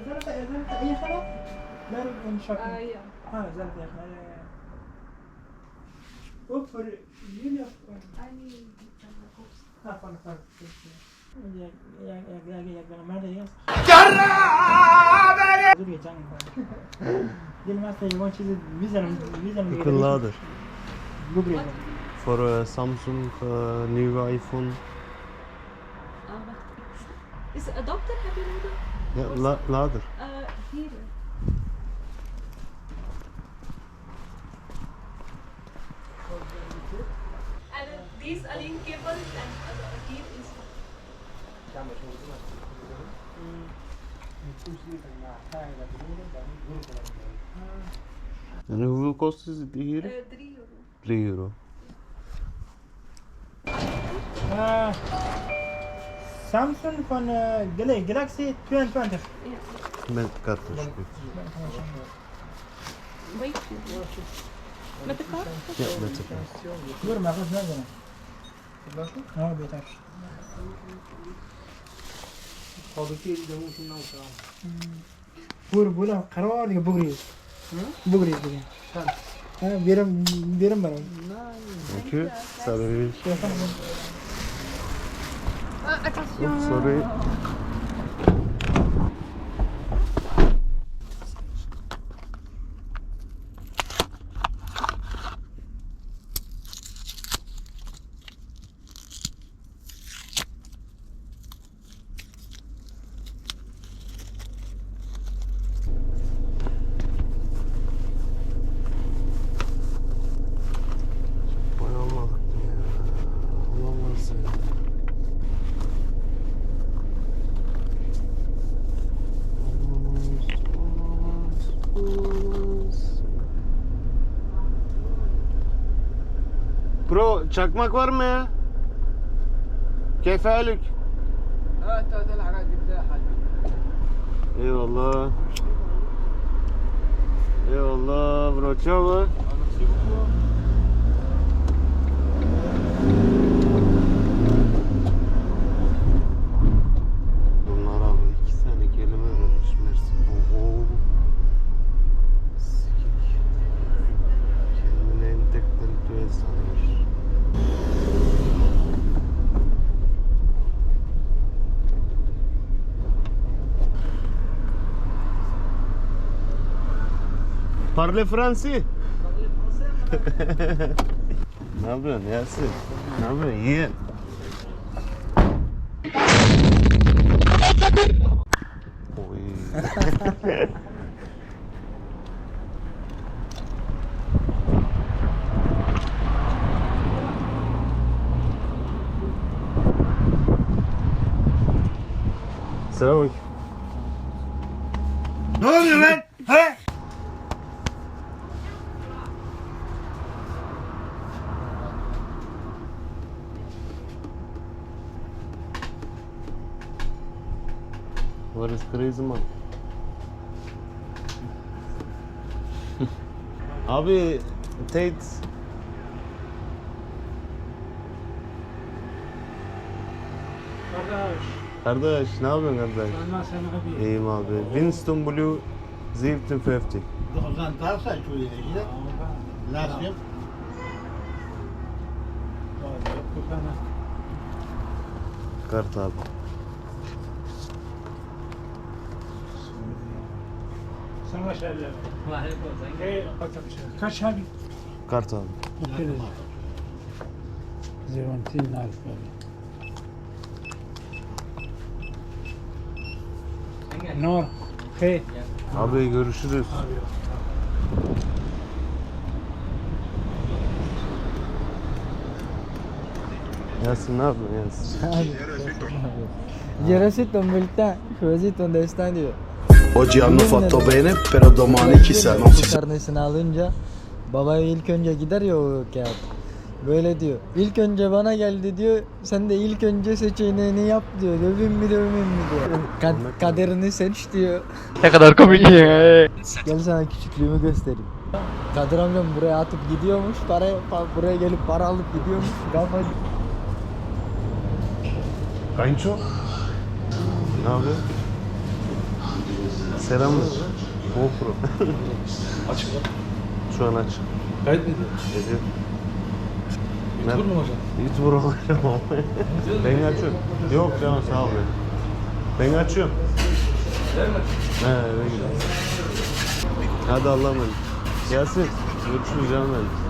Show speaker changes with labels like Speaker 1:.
Speaker 1: زرت أي خلاص؟ لا نشاط. زرت يا خلاص. وفر يليا. فن. يا ما ده يا. جرّا. زوري جاني. دل ما تيجي چیز میزنم.
Speaker 2: Akıllıdır.
Speaker 1: بگیرید.
Speaker 2: For Samsung new iPhone.
Speaker 3: Is adapter have you noted?
Speaker 2: Ja, lader.
Speaker 3: Here. And these are link cables and here is.
Speaker 2: And who costs it here?
Speaker 3: 3 euro.
Speaker 2: 3 euro.
Speaker 1: Samsung van Galaxy 22.
Speaker 2: Met kartuş.
Speaker 3: Wait. Met de kaart?
Speaker 2: Ja, met de kaart.
Speaker 1: Dur maar eens naar binnen. Ha beter. Bura karar diye bugriz. Bugriz diye. Ha birim bana.
Speaker 2: Thank you. Sorry.
Speaker 3: Attention.
Speaker 2: Sorry. Bro, çakmak var mı ya? Kefelük. Eyvallah. Eyvallah bro, çabuk. Bunlar abi 2 tane kelime öğrenmiş Mersin. Oho. Sikik. Kendine entelektüel sanıyor. Parle Fransi. Ne yapıyorsun Yasin? Ne yapıyorsun yeğen? Oy. Selamünaleyküm.
Speaker 1: Ne oluyor lan? He?
Speaker 2: What is crazy man? Abi Tate Kardeş ne yapıyorsun kardeş? İyiyim abi. Winston Blue 5750. Kart abi.
Speaker 1: Kaç abi?
Speaker 2: Kart abi.
Speaker 1: Zevantin alfa. Nur. Hey.
Speaker 2: Abi görüşürüz. Yasin ne yapıyorsun Yasin?
Speaker 4: Gerasito multa, cosito destan diyor.
Speaker 5: Oggi hanno fatto bene, però domani chissà, non si sa.
Speaker 4: Karnesini alınca baba ilk önce gider ya o kağıt. Böyle diyor. İlk önce bana geldi diyor. Sen de ilk önce seçeneğini yap diyor. Döveyim mi diyor. Kaderini seç diyor.
Speaker 6: Ne kadar komik ya.
Speaker 4: Gel sana küçüklüğümü göstereyim. Kadir amcam buraya atıp gidiyormuş. Buraya gelip para alıp gidiyormuş. Kafa.
Speaker 2: Kayınço? Ne yapıyor? Selam mı? GoPro.
Speaker 7: Açık mı?
Speaker 2: Şu an aç.
Speaker 7: Kayıt mı ediyor?
Speaker 2: Ediyor.
Speaker 7: YouTuber mu hocam?
Speaker 2: YouTuber olacağım ama. Ben açıyorum. Yok canım sağ ol ben. Ben açıyorum. He eve gidelim. Hadi Allah'a emanet. Yasin. Görüşürüz canım benim.